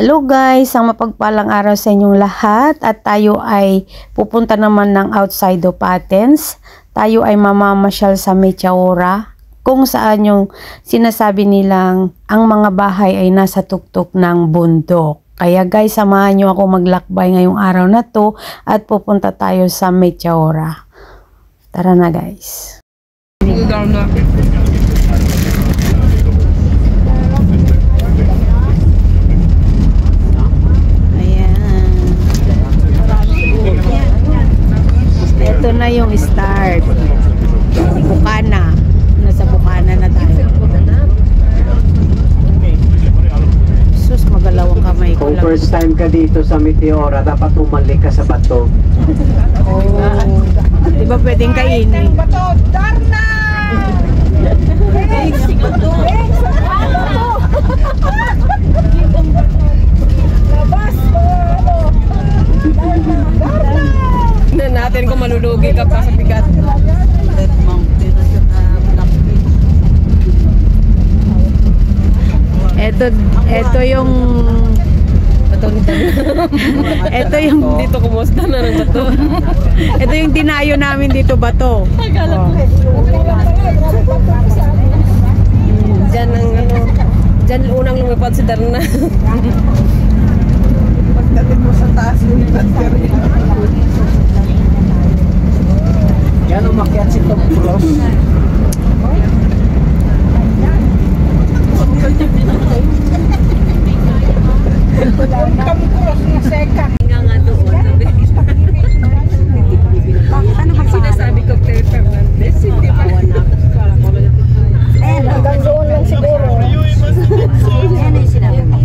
Hello guys, ang mapagpalang araw sa inyong lahat at tayo ay pupunta naman ng outside of Athens. Tayo ay mamamasyal sa Meteora kung saan yung sinasabi nilang ang mga bahay ay nasa tuktok ng bundok. Kaya guys, samahan nyo ako maglakbay ngayong araw na to at pupunta tayo sa Meteora. Tara na guys. Ito na yung start. Bukana. Nasa Bukana na tayo. Sus, magalawang kamay ko Kung lang. first time ka dito sa Meteora, dapat umalik ka sa bato. Oh. Diba pwedeng kainin? Bato, Darna! Labas ko! Darna! Tignan natin kung malulugi ka pa sa bigat. Red Mountain at Ito yung ito yung Dito kumusta na ng bato? ito yung dinayo namin dito bato. Diyan ang ano, diyan unang lumipad si Darna. pagdating mo sa taas yung panteri. Yan, umakyat si Tom Cruise. Tom Cruise na second. Nga doon. Sinasabi ko kay Fernandez, hindi pa. Hanggang doon lang siguro. Yan ay sinabi mo.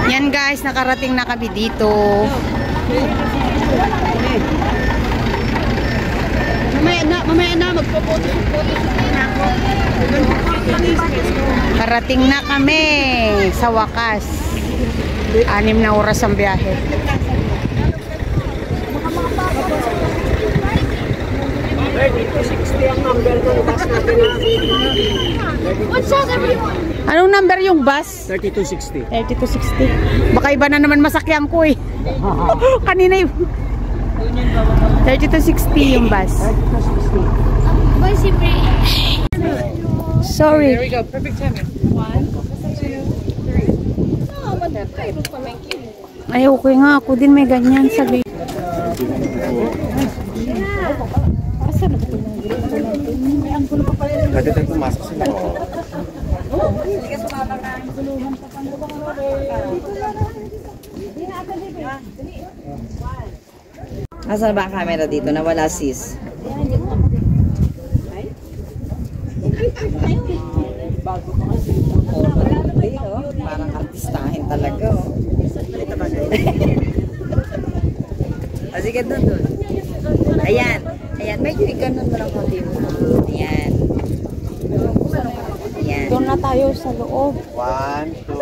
Yan guys, nakarating na kami dito. Mamaya na, magpo-photo na ako. Karating na kami sa wakas. 6 na oras ang biyahe. Anong number yung bus? 3260. 3260. Baka iba na naman masakyan ko eh. Kanina yung 3260 yung bus. Sorry. There we go, perfect timing. 1, 2, 3. Ay, okay nga. Ako din may ganyan. Sabi. Pwede tayo pumasok sila. Asan ba ang camera dito? Nawala sis. Parang artistahin talaga. Sige doon. Ayan. Ayan. Medyo ganun mo lang konti mo. Ayan. Ayan. Doon na tayo sa loob. 1, 2.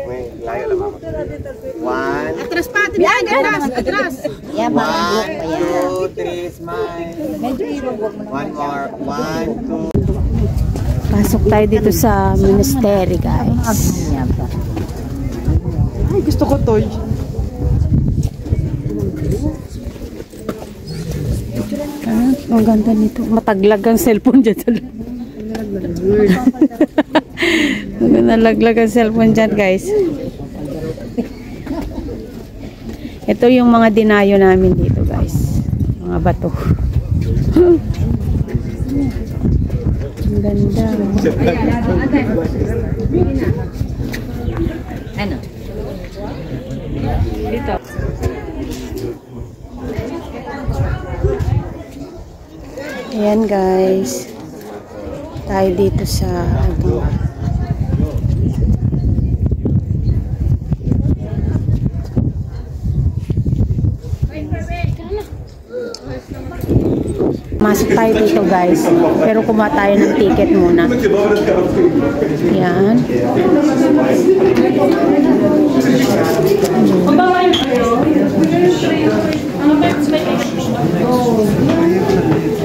Wait, layo lang ako. 1. Atras pa. Ayan. Atras. Yan, mga 1, 2, 3, smile. medyo iwag mo na. 1 more. 1, 2. Pasok tayo dito sa ministry, guys. Ay, gusto ko toy. Ang ganda nito. Mataglag ang cellphone dyan. Nalaglag ang cellphone dyan, guys. Ito yung mga dinayo namin dito, guys. Mga bato. Ang ganda. Ano? Dito. Ayan guys. Tayo dito sa ano. pumasok tayo dito guys. Pero kumuha tayo ng ticket muna. Yan.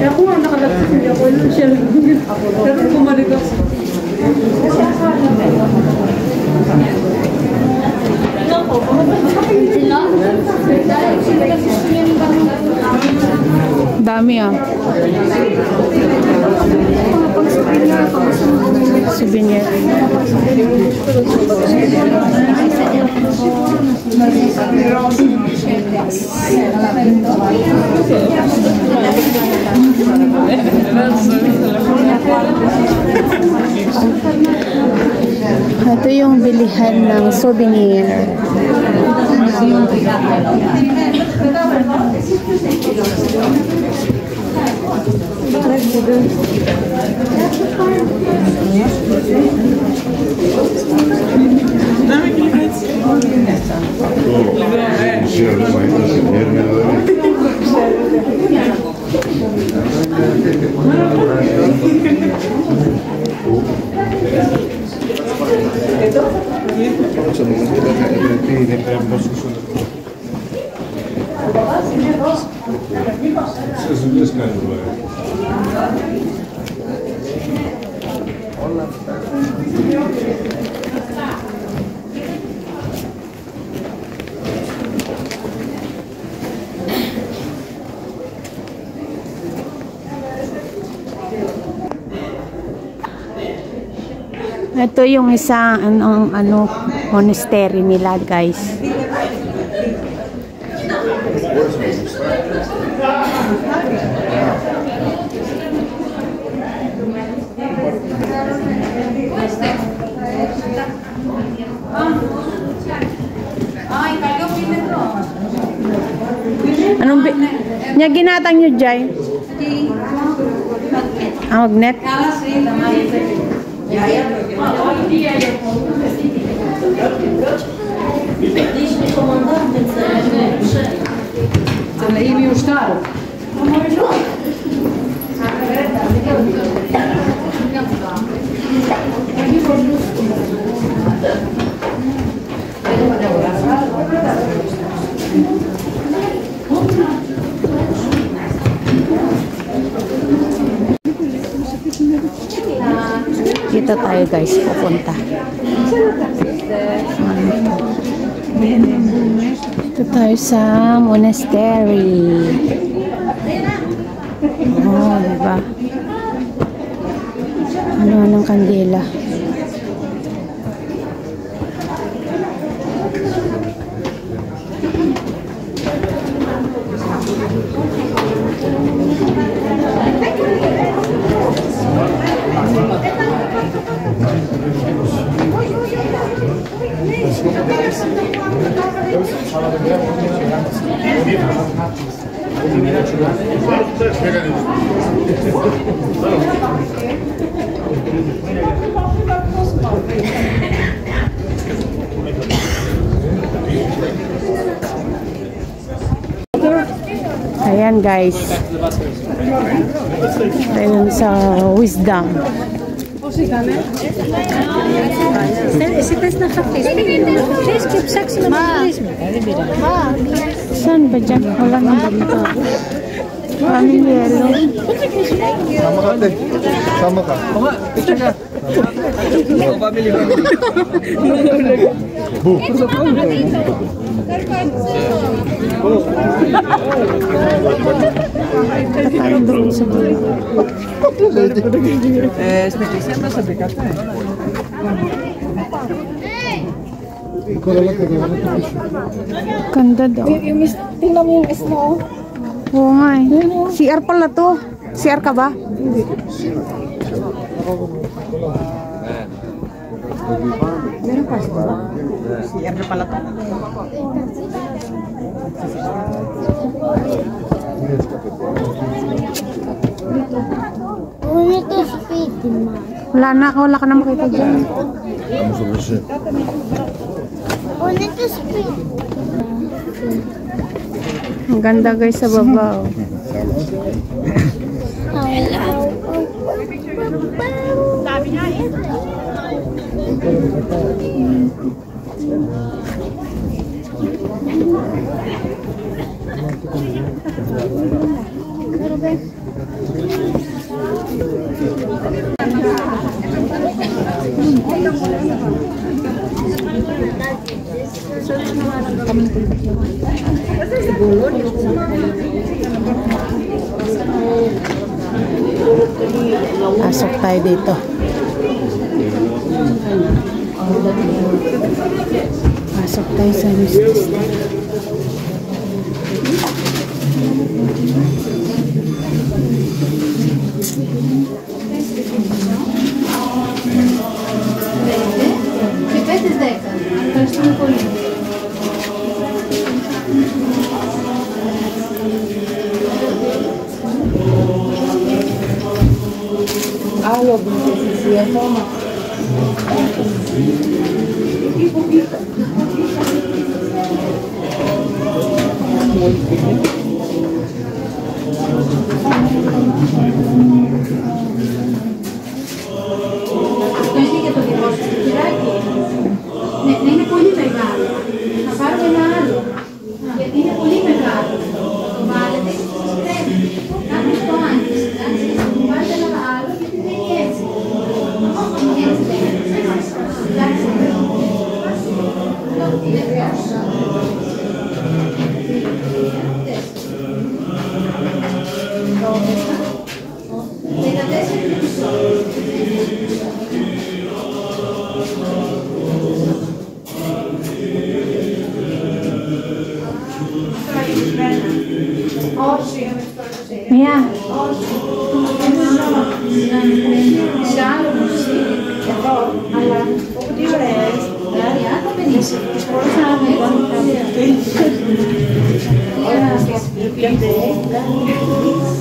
Ako nga nakalagpas hindi ako yun siya. Pero bumalik ako. Dami ah. Souvenir. Ito yung bilihan ng souvenir. Ito yung isang monastery nila guys. Anong nya ginatang nyo dyan? Magnet? Це на ім'я Уштару. Dito tayo guys, pupunta. Dito tayo sa monastery. Oh, diba? Ano ng kandila. Ayan guys. Ayun sa Wisdom. Saan ba dyan? Wala na ba dito? Maraming yelo. Sama ka ate. Sama ka. Oo nga. Picture ka. Oo, family. Bu. Tayo doon sa buhay. Siempre sa bigat na eh. Ganda daw. Tingnan mo yung snow. Oo nga eh. CR pala to. CR ka ba? Meron pa siya. CR na pala to. Wala na. Wala ka na makita dyan. Ang ganda guys sa baba. Oh. Pasok tayo dito. Pasok tayo sa business. Mia.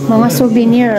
Mga souvenir.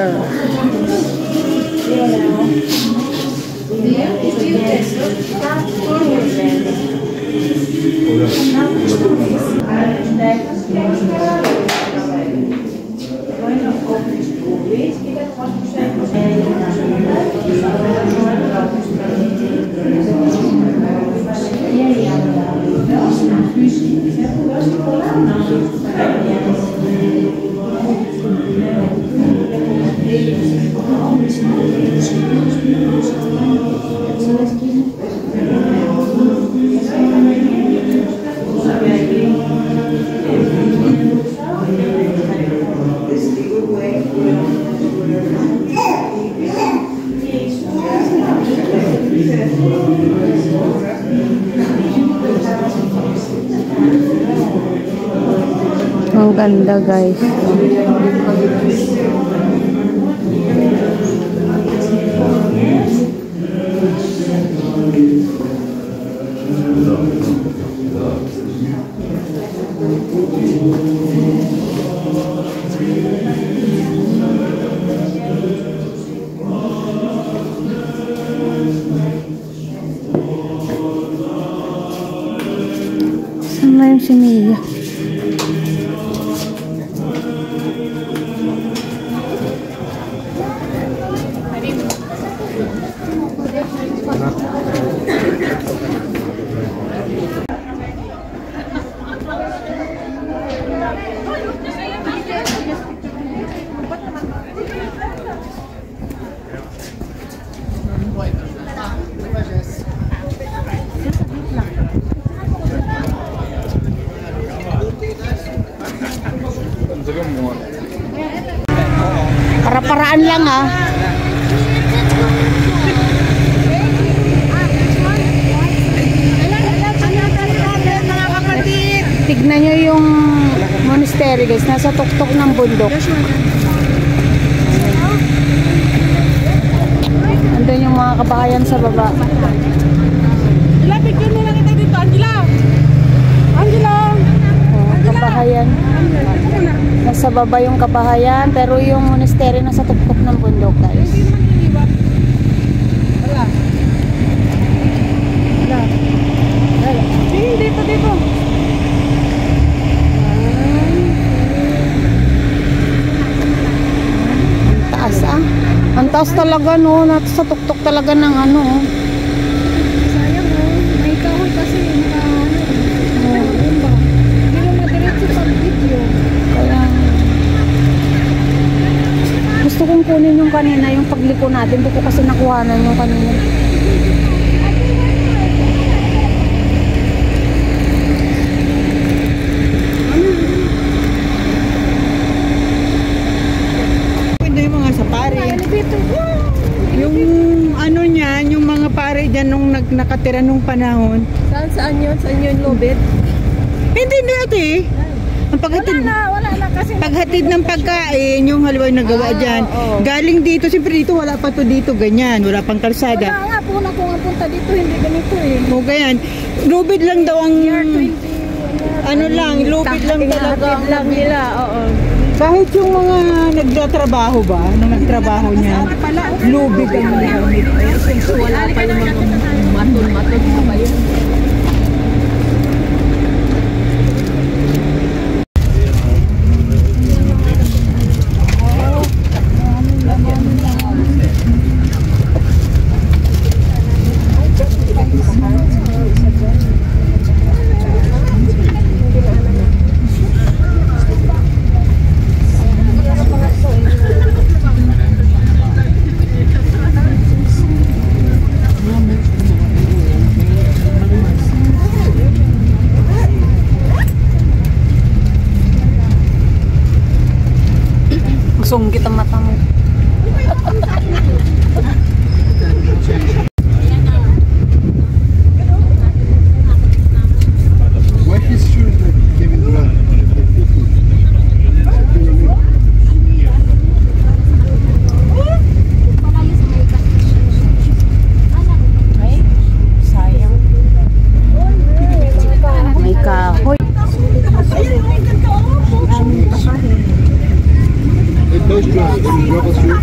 Ang ganda, guys. Saan na yung si Mia? Para-paraan lang ah. Tignan nyo yung monastery guys, nasa tuktok ng bundok. Andun yung mga kabahayan sa baba. Picture mo lang kita dito, Angela! Angela! Kabahayan. Nasa baba yung kabahayan, pero yung monastery nasa tuktok ng bundok guys. Dito. Taas taas talaga no, sa tuktok talaga ng ano. Sayang may kahoy kasi bomba. Hindi mo madiretso sa video. Kaya gusto kong kunin yung kanina, yung pagliko natin. Hindi ko kasi nakuhanan yung kanina. Yung mga sa pare. Yung ano niya, yung mga pare dyan nung nakatira nung panahon. Saan yun? Saan yun, Lobet? Hindi dati. Ang Wala na kasi. paghatid ng pagkain, yung halimbawa nagawa dyan. oo. Galing dito, siyempre dito wala pa to dito, ganyan. Wala pang kalsada. Wala nga po na kung punta dito, hindi ganito eh. O ganyan. Lubid lang daw ang... Ano lang, lubid lang talaga. Hatid lang nila, oo. Kahit yung mga nagtatrabaho ba, nung nagtrabaho niya, lubid ang gamit. Wala pa yung mga matol-matol pa yun. Sunggit ang mata mo. Why his shoes like Kevin Durant? Sayang. May kahoy. Those shoes, rubber shoes.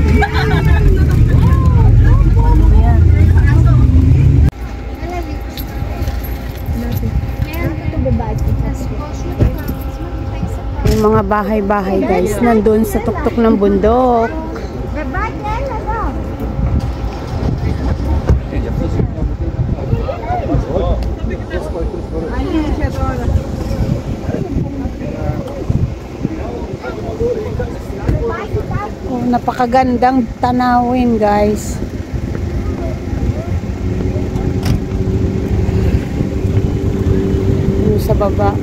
Yung mga bahay-bahay guys, nandun sa tuktok ng bundok. Oh, napakagandang tanawin guys. Yung sa baba.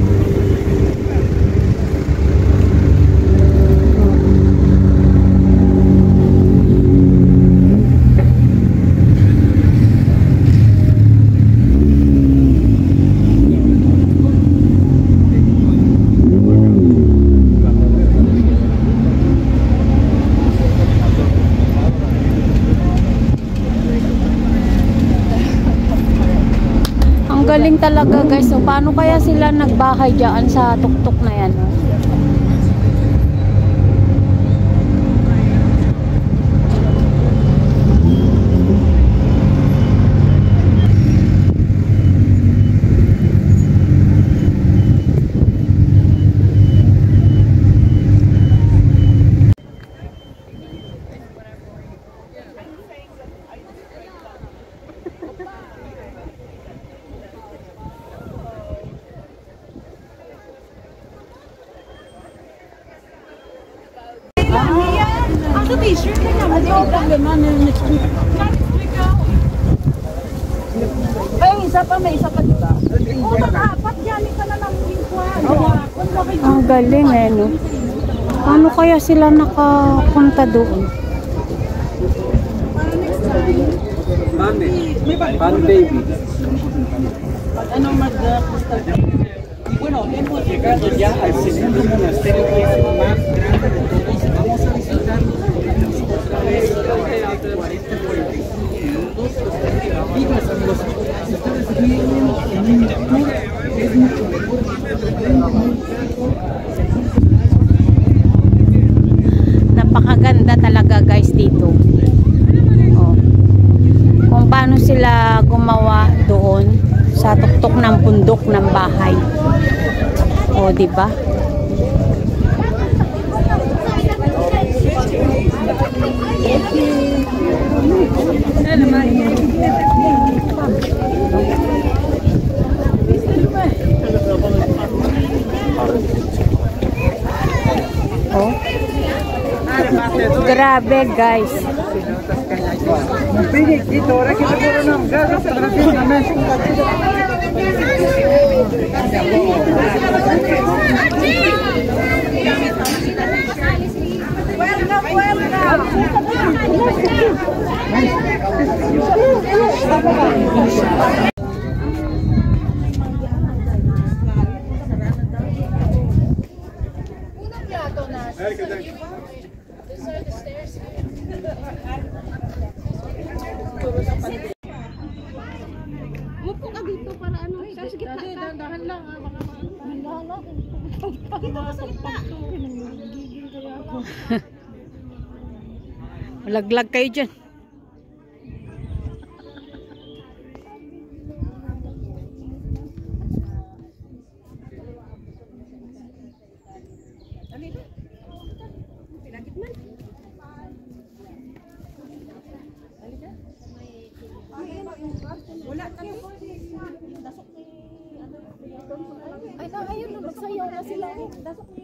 Galing talaga guys. So paano kaya sila nagbahay diyan sa tuktok na yan? Ang galing eh, no? Paano kaya sila nakapunta doon? Pan baby. Bueno, hemos llegado ya al segundo monasterio que es el más grande de todos. Vamos a visitar otra vez 40-45 minutos. Amigos, si ustedes vienen en un tour, es mucho mejor. Napakaganda talaga guys dito. Oh. Kung paano sila gumawa doon sa tuktok ng bundok ng bahay. O, di ba? Oh. Grabe guys. Upo ka dito para ano. Sa gitna ka. Dahan lang ha. Baka dahan lang. Pakita ka sa gitna. Gigil kaya ako. Malaglag kayo dyan. Ay, ayun na, magsayaw na sila. Dasok ni...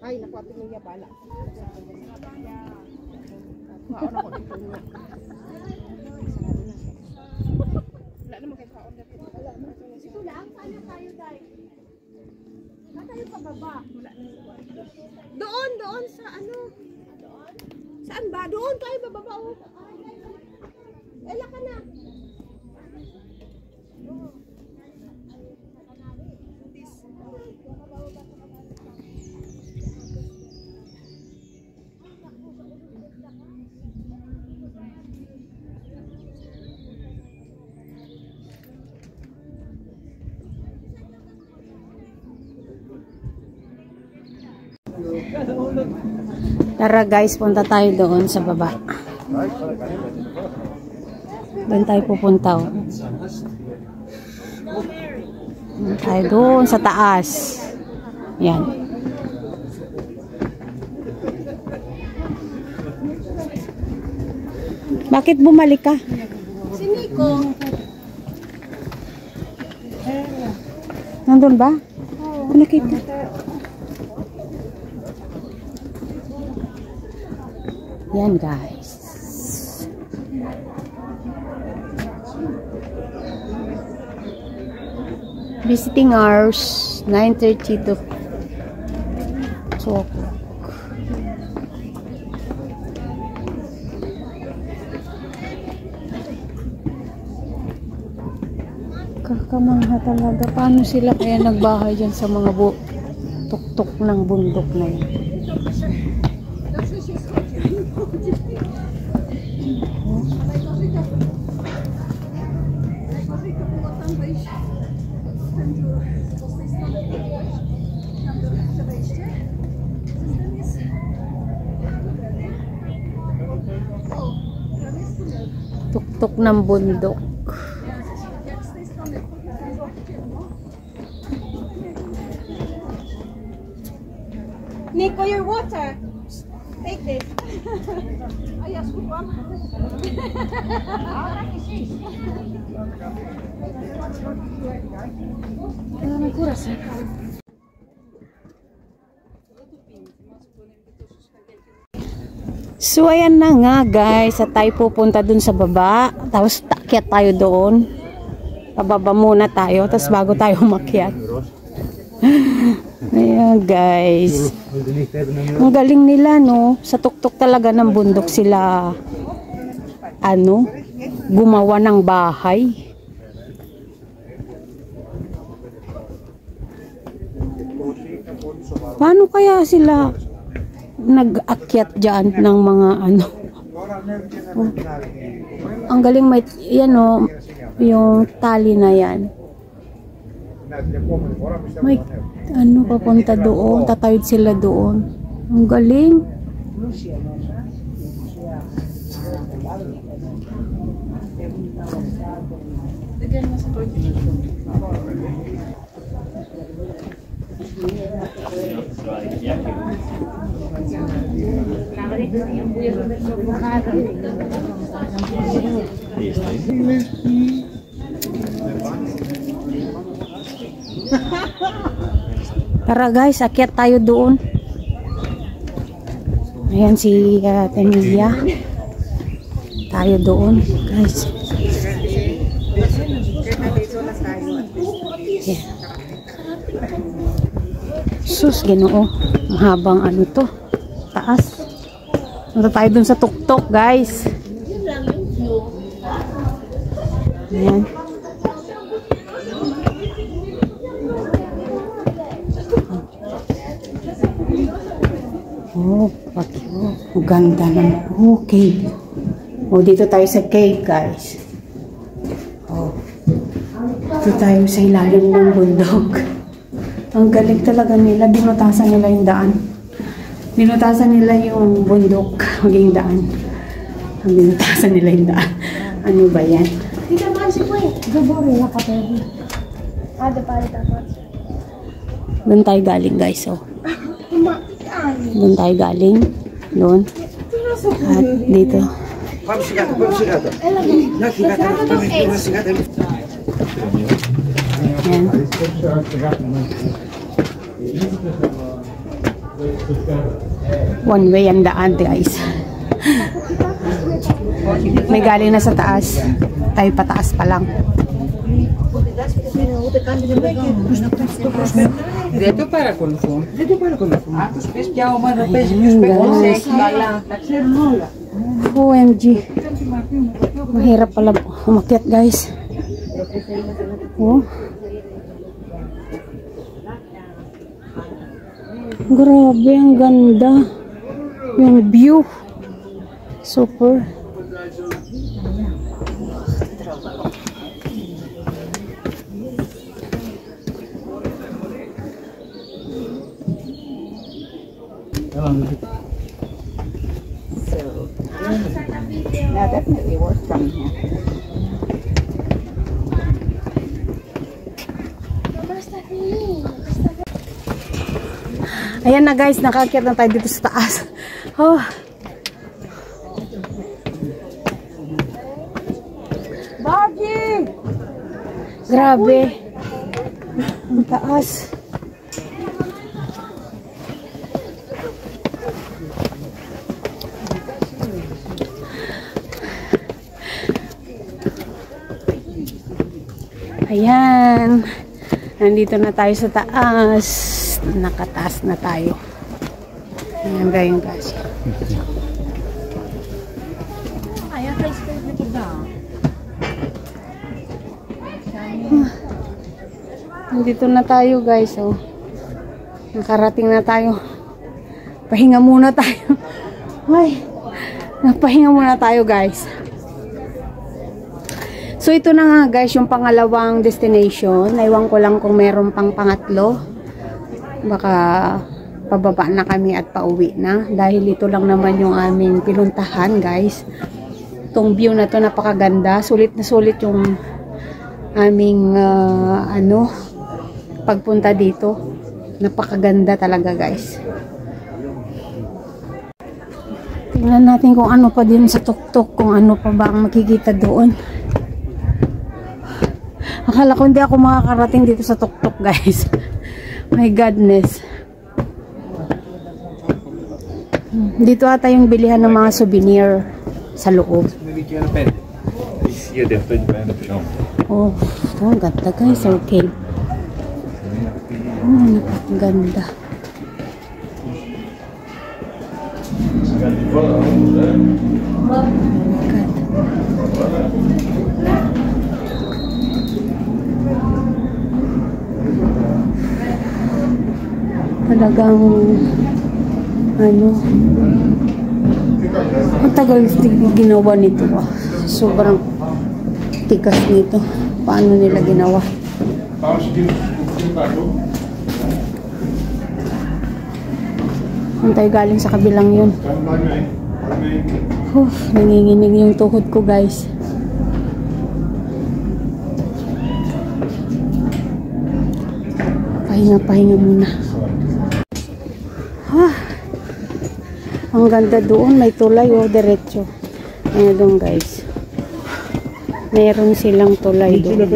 Ay, nakuha niya bala. Kaon ako dito niya. Wala naman kayo kaon dito. Wala naman kayo. Ito lang, sana tayo dahil. Wala tayo pababa. Wala na. Doon sa ano. Doon? Saan ba? Doon tayo bababa. Ela ka na. Tara guys, punta tayo doon sa baba. Doon tayo pupunta. Oh. Doon tayo doon sa taas. Yan. Bakit bumalik ka? Si Nico. Nandun ba? Oo. Nakita. Yan guys. Visiting hours 9:30 to 2 o'clock. Kakamangha talaga. Paano sila kaya nagbahay dyan sa mga tuktok ng bundok na yun? Tuktok ng bundok. Nico, your water. Take this. Ay, yes, good one. May kuras eh. So ayan na nga guys, at tayo pupunta dun sa baba, tapos takyat tayo doon. Pababa muna tayo, tapos bago tayo umakyat. Ayan guys. Ang galing nila no, sa tuktok talaga ng bundok sila gumawa ng bahay. Paano kaya sila nag-akyat dyan ng mga Oh. Ang galing may yan yung tali na yan. May papunta doon, tatawid sila doon. Ang galing. Tara guys, akyat tayo doon. Ayan si Tania. Tayo doon guys. Yeah. Sus, Ginoo. Mahabang ano to. Taas. Punta tayo dun sa tuktok guys. Ayan. Oh, ang ganda naman. Oh, cave. Oh, dito tayo sa cave, guys. Oh. Dito tayo sa ilalim ng bundok. Ang galing talaga nila. Binutasan nila yung daan. Binutasan nila yung bundok. Maging daan. Ang binutasan nila yung daan. Ano ba yan? Dito ba si Kuya? Gabori na kapag. Ada pa rin tapos. Doon tayo galing, guys. Oh. Doon tayo galing. Doon. At dito. Ayan. One way ang daan, guys. May galing na sa taas. Tayo pataas pa lang. Dito para konfo. Dito para konfo. Atos pes jauh mana pes OMG. Mahirap pala umakyat, guys. Oh. Grabe, ang ganda. Yung view. Super. Yeah, definitely worth coming here. Ayan na guys, nakaakyat na tayo dito sa taas. Oh. Bagi! Grabe. Ang taas. Ayan. Nandito na tayo sa taas. Nakataas na tayo. Ayan ba yung gas? Nandito na tayo guys. Oh. Nakarating na tayo. Pahinga muna tayo. Ay. Nagpahinga muna tayo guys. So ito na nga guys yung pangalawang destination. Naiwan ko lang kung meron pang pangatlo. Baka pababa na kami at pauwi na. Dahil ito lang naman yung aming pinuntahan guys. Itong view na to napakaganda. Sulit na sulit yung aming pagpunta dito. Napakaganda talaga guys. Tingnan natin kung ano pa din sa tuktok. Kung ano pa ba ang makikita doon. Akala ko hindi ako makakarating dito sa tuktok guys. My godness. Dito ata yung bilihan ng mga souvenir sa loob. Oh, ang ganda guys. Okay. Oh, napakaganda. Talagang ang tagal ginawa nito. Sobrang tigas nito. Paano nila ginawa? Ang tayo galing sa kabilang yun. Nanginginig yung tuhod ko guys. Pahinga muna. Ang ganda doon, may tulay diretso. Ayan doon guys. Meron silang tulay doon.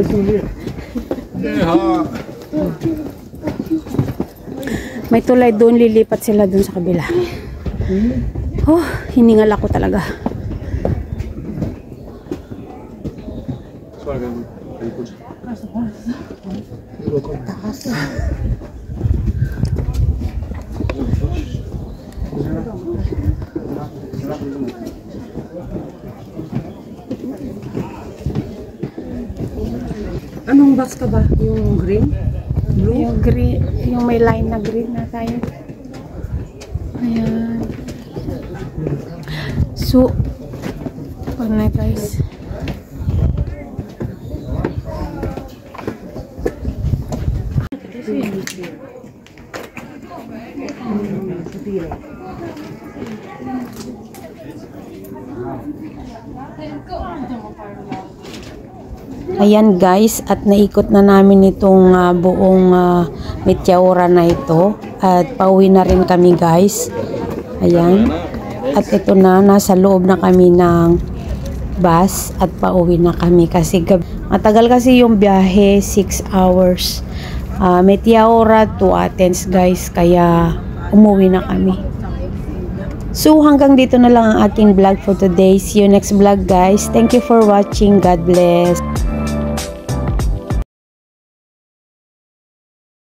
May tulay doon, lilipat sila doon sa kabila. Hiningal ako talaga. Anong box ka ba? Yung green? Blue? Yung green, yung may line na green na tayo. Ayan. So, na guys. Ayan guys, at naikot na namin itong buong Meteora na ito at pauwi na rin kami guys. Ayan, at ito na, nasa loob na kami ng bus at pauwi na kami kasi matagal kasi yung biyahe, 6 hours. Meteora to Athens guys, kaya umuwi na kami. So hanggang dito na lang ang aking vlog for today. See you next vlog guys. Thank you for watching. God bless.